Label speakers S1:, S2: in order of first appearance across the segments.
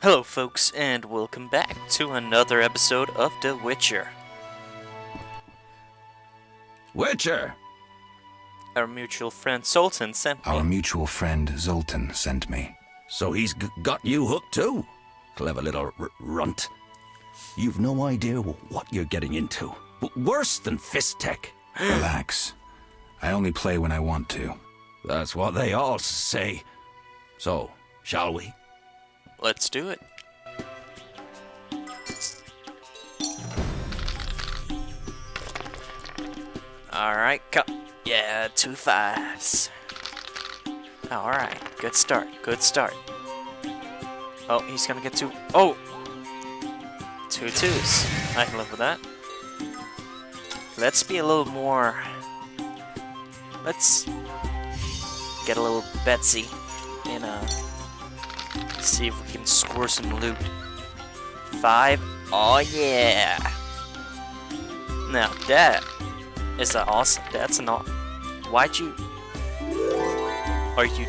S1: Hello, folks, and welcome back to another episode of The Witcher.
S2: Witcher!
S1: Our mutual friend Zoltan sent me.
S3: Our mutual friend Zoltan sent me.
S2: So he's got you hooked too? Clever little runt. You've no idea what you're getting into. Worse than fist tech.
S3: Relax. I only play when I want to.
S2: That's what they all say. So, shall we?
S1: Let's do it. Alright, yeah, 2 5s. Alright, good start, good start. Oh, he's gonna get 2. Oh! 2 2s. I can live with that. Let's be a little more. Let's get a little Betsy and see if we can score some loot. 5. Oh yeah! Now that is awesome. That's not. Why'd you? Are you?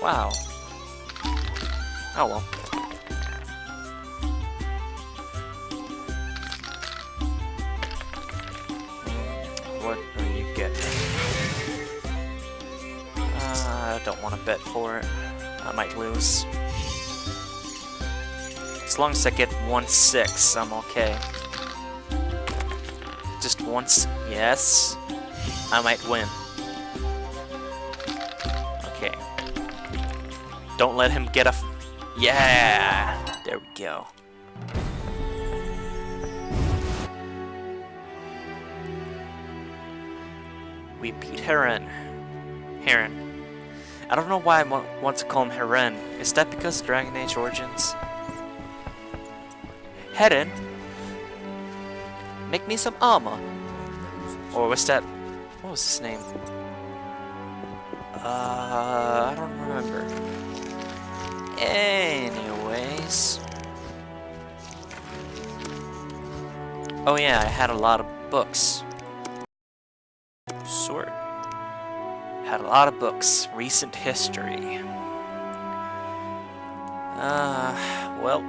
S1: Wow. Oh well. What are you getting? I don't want to bet for it. I might lose. As long as I get 1-6, I'm okay. Just once, yes. I might win. Okay. Don't let him get a. Yeah! There we go. We beat Heron. I don't know why I want to call him Heron. Is that because Dragon Age Origins? Heron? Make me some armor. Or was that... What was his name? I don't remember. Anyways. Oh yeah, I had a lot of books. Sword. Had a lot of books. Recent history. Well,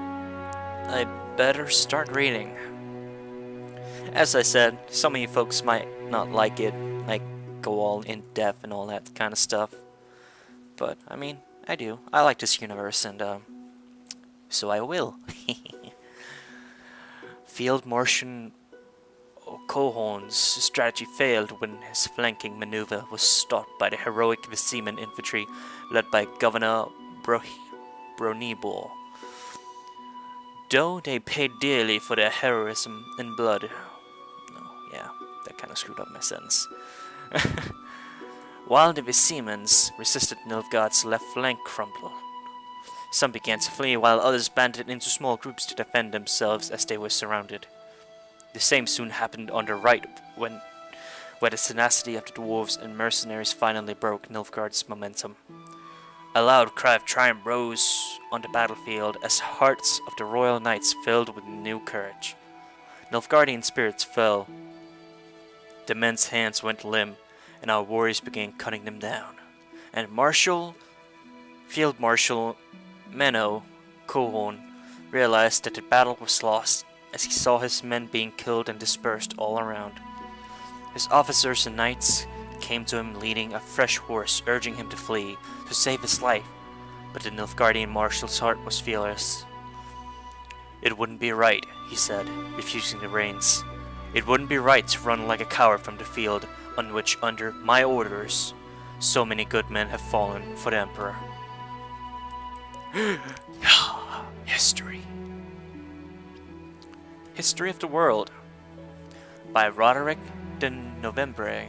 S1: I better start reading. As I said, some of you folks might not like it, like go all in depth and all that kind of stuff. But, I mean, I do. I like this universe and, so I will. Field Marshal Cohorn's strategy failed when his flanking maneuver was stopped by the heroic Visiman infantry led by Governor Bronibor. Though they paid dearly for their heroism in blood. No, yeah, that kind of screwed up my sentence. While the Visimans resisted Nilfgaard's left flank crumbled. Some began to flee while others banded into small groups to defend themselves as they were surrounded. The same soon happened on the right where the tenacity of the dwarves and mercenaries finally broke Nilfgaard's momentum. A loud cry of triumph rose on the battlefield as hearts of the royal knights filled with new courage. Nilfgaardian spirits fell. The men's hands went limp, and our warriors began cutting them down. And Field Marshal Menno Cohorn realized that the battle was lost as he saw his men being killed and dispersed all around. His officers and knights came to him leading a fresh horse, urging him to flee, to save his life, but the Nilfgaardian marshal's heart was fearless. It wouldn't be right, he said, refusing the reins. It wouldn't be right to run like a coward from the field on which, under my orders, so many good men have fallen for the Emperor. History. History of the World by Roderick de Novembre.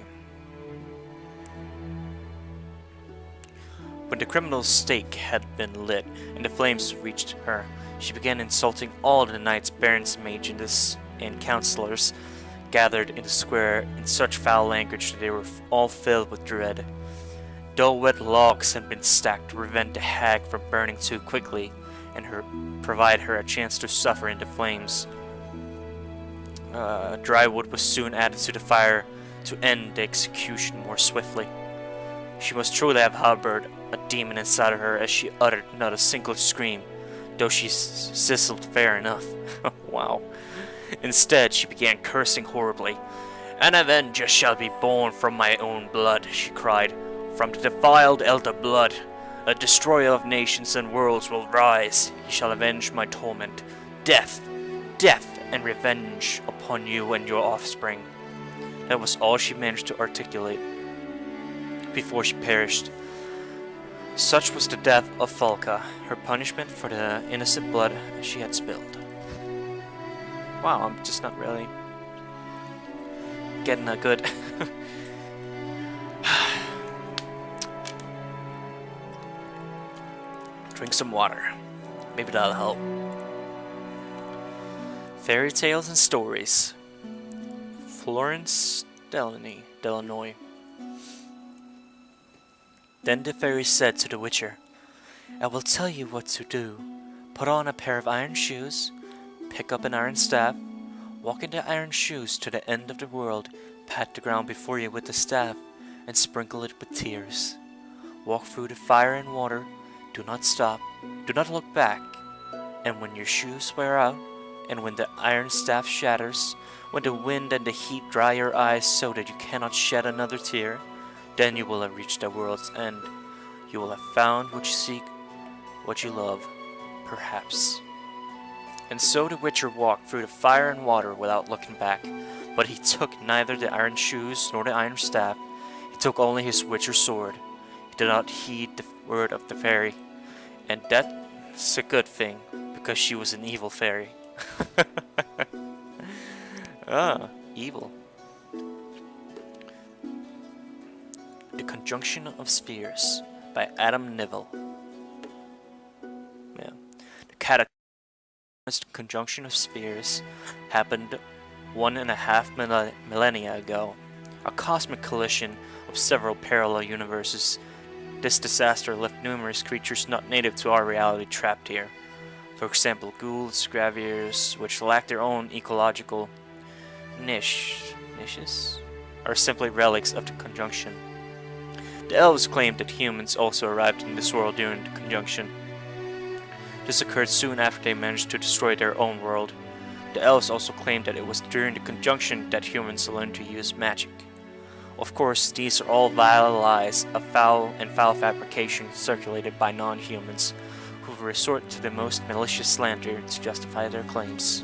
S1: When the criminal's stake had been lit and the flames reached her, she began insulting all the knights, barons, mages, and councillors gathered in the square in such foul language that they were all filled with dread. Dull wet logs had been stacked to prevent the hag from burning too quickly and provide her a chance to suffer in the flames. Dry wood was soon added to the fire to end the execution more swiftly. She must truly have harbored a demon inside of her, as she uttered not a single scream, though she sizzled fair enough. Wow. Instead, she began cursing horribly. "An avenger shall be born from my own blood," she cried. "From the defiled elder blood, a destroyer of nations and worlds will rise. He shall avenge my torment. Death, death, and revenge upon you and your offspring." That was all she managed to articulate before she perished. Such was the death of Falka, her punishment for the innocent blood she had spilled. Wow, I'm just not really getting a good... Drink some water. Maybe that'll help. Fairy tales and stories. Florence Delanoy. Then the fairy said to the Witcher, "I will tell you what to do. Put on a pair of iron shoes, pick up an iron staff, walk in the iron shoes to the end of the world, pat the ground before you with the staff, and sprinkle it with tears. Walk through the fire and water, do not stop, do not look back, and when your shoes wear out, and when the iron staff shatters, when the wind and the heat dry your eyes so that you cannot shed another tear, then you will have reached the world's end. You will have found what you seek, what you love, perhaps." And so the Witcher walked through the fire and water without looking back, but he took neither the iron shoes nor the iron staff. He took only his Witcher sword. He did not heed the word of the fairy, and that's a good thing, because she was an evil fairy. Ah, evil. The Conjunction of Spheres by Adam Neville. Yeah. The cataclysmic conjunction of spheres happened 1.5 millennia ago. A cosmic collision of several parallel universes. This disaster left numerous creatures not native to our reality trapped here. For example, ghouls, graviers, which lack their own ecological niches, are simply relics of the conjunction. The elves claimed that humans also arrived in this world during the conjunction. This occurred soon after they managed to destroy their own world. The elves also claimed that it was during the conjunction that humans learned to use magic. Of course, these are all vile lies, a foul fabrication circulated by non-humans, who resort to the most malicious slander to justify their claims.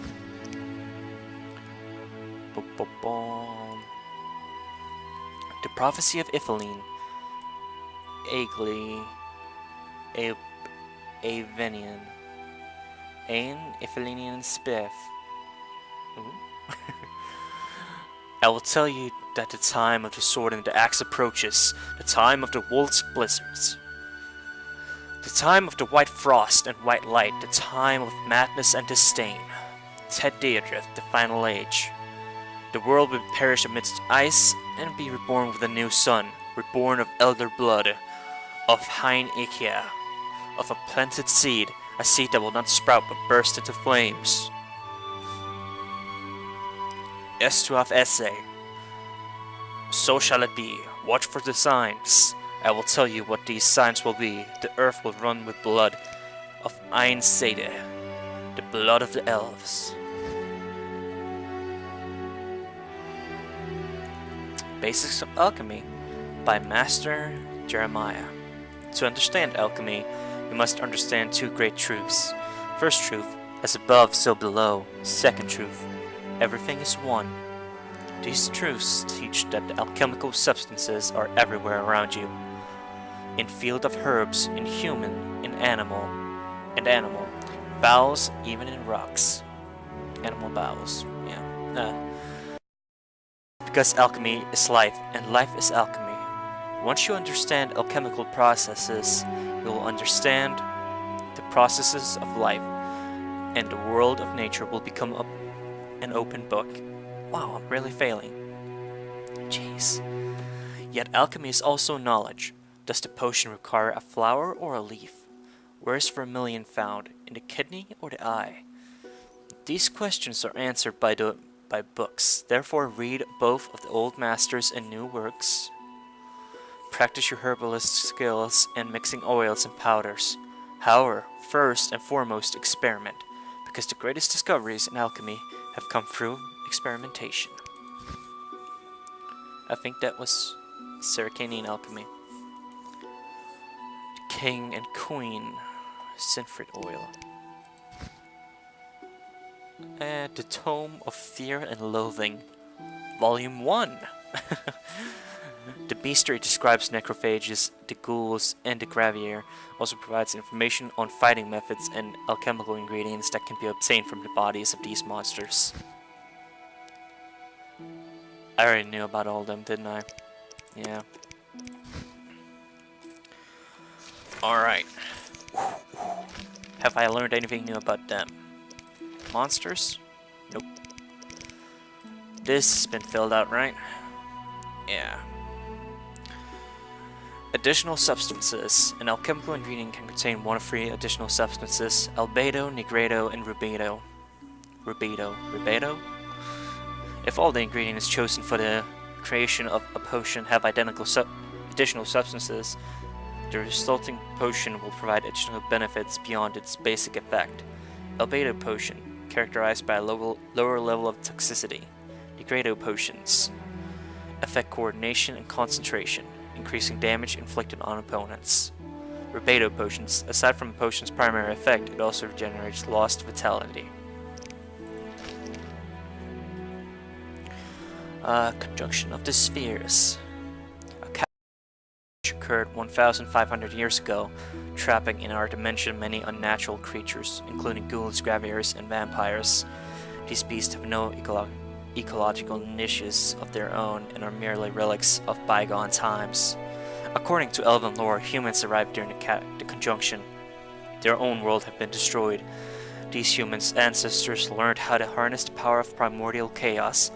S1: The Prophecy of Iffeline. Aegli. Avenian. Ein Iffelinian Spiff. I will tell you that the time of the sword and the axe approaches, the time of the wolf's blizzards, the time of the white frost and white light, the time of madness and disdain. Ted Deodrith, the final age. The world will perish amidst ice and be reborn with a new sun, reborn of elder blood, of Hein Ikea, of a planted seed, a seed that will not sprout but burst into flames. Estuaf Esse. So shall it be. Watch for the signs. I will tell you what these signs will be. The earth will run with blood of Ein Sede, the blood of the elves. Basics of Alchemy by Master Jeremiah. To understand alchemy, we must understand two great truths. First truth, as above, so below. Second truth, everything is one. These truths teach that the alchemical substances are everywhere around you. In field of herbs, in human, in animal, bowels, even in rocks. Animal bowels, yeah. Because alchemy is life, and life is alchemy. Once you understand alchemical processes, you will understand the processes of life, and the world of nature will become an open book. Wow, I'm really failing. Jeez. Yet alchemy is also knowledge. Does the potion require a flower or a leaf? Where is vermilion found? In the kidney or the eye? These questions are answered by books. Therefore, read both of the old masters and new works. Practice your herbalist skills and mixing oils and powders. However, first and foremost, experiment, because the greatest discoveries in alchemy have come through experimentation. I think that was Saracanian alchemy. The King and Queen, Sinfred oil. And the Tome of Fear and Loathing, Volume 1. The bestiary describes necrophages, the ghouls, and the gravier. Also provides information on fighting methods and alchemical ingredients that can be obtained from the bodies of these monsters. I already knew about all of them, didn't I? Yeah. Alright. Have I learned anything new about them? Monsters? Nope. This has been filled out, right? Yeah. Additional substances. An alchemical ingredient can contain one of three additional substances: albedo, nigredo, and rubedo. Rubedo? If all the ingredients chosen for the creation of a potion have identical additional substances, the resulting potion will provide additional benefits beyond its basic effect. Albedo potion, characterized by a lower level of toxicity. Nigredo potions affect coordination and concentration, increasing damage inflicted on opponents. Rubedo potions, aside from the potion's primary effect, it also regenerates lost vitality. Conjunction of the spheres. A cataclysm occurred 1,500 years ago, trapping in our dimension many unnatural creatures, including ghouls, graviers, and vampires. These beasts have no ecological niches of their own and are merely relics of bygone times. According to elven lore, humans arrived during the conjunction. Their own world had been destroyed. These humans' ancestors learned how to harness the power of primordial chaos,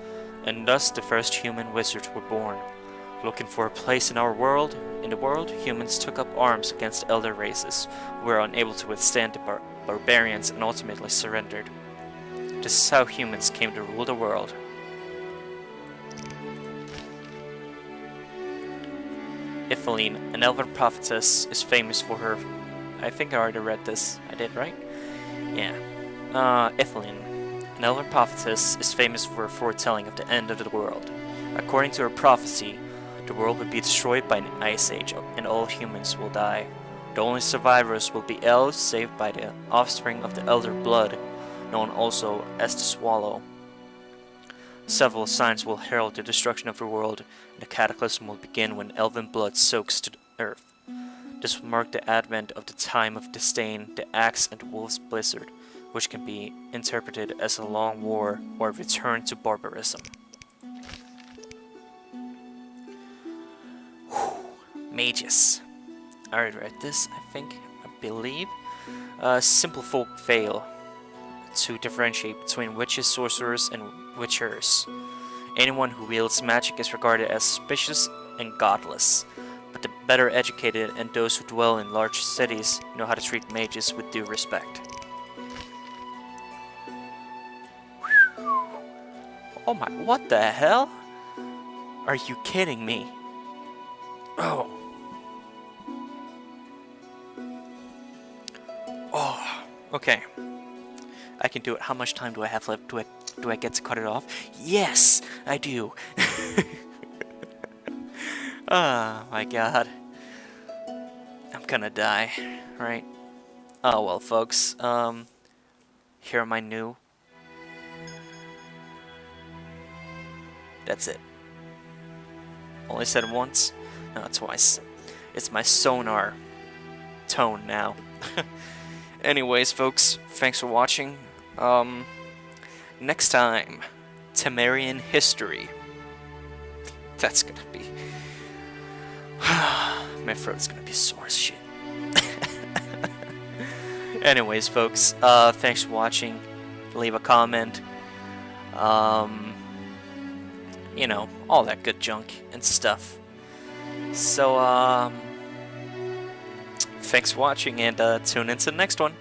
S1: and thus the first human wizards were born. Looking for a place in the world, humans took up arms against elder races who were unable to withstand the barbarians and ultimately surrendered. This is how humans came to rule the world. Ifeline, an elven prophetess, is famous for her... I think I already read this. I did, right? Yeah. Ifeline, an elven prophetess, is famous for her foretelling of the end of the world. According to her prophecy, the world will be destroyed by an ice age, and all humans will die. The only survivors will be elves, saved by the offspring of the Elder Blood, known also as the Swallow. Several signs will herald the destruction of the world, and the cataclysm will begin when elven blood soaks to the earth. This will mark the advent of the time of disdain, the axe and wolf's blizzard, which can be interpreted as a long war or a return to barbarism. Mages. I already read this, I believe. Simple folk fail to differentiate between witches, sorcerers, and witchers. Anyone who wields magic is regarded as suspicious and godless, but the better educated and those who dwell in large cities know how to treat mages with due respect. Oh my, what the hell? Are you kidding me? Oh. Oh, okay. I can do it. How much time do I have left? Do I get to cut it off? Yes, I do. Oh my god. I'm gonna die, right? Oh well, folks. Here are my new... That's it. Only said it once? No, twice. It's my sonar tone now. Anyways, folks, thanks for watching. Next time, Temerian history. That's gonna be... My throat's gonna be sore as shit. Anyways, folks, thanks for watching. Leave a comment. You know, all that good junk and stuff. So, thanks for watching, and tune into the next one.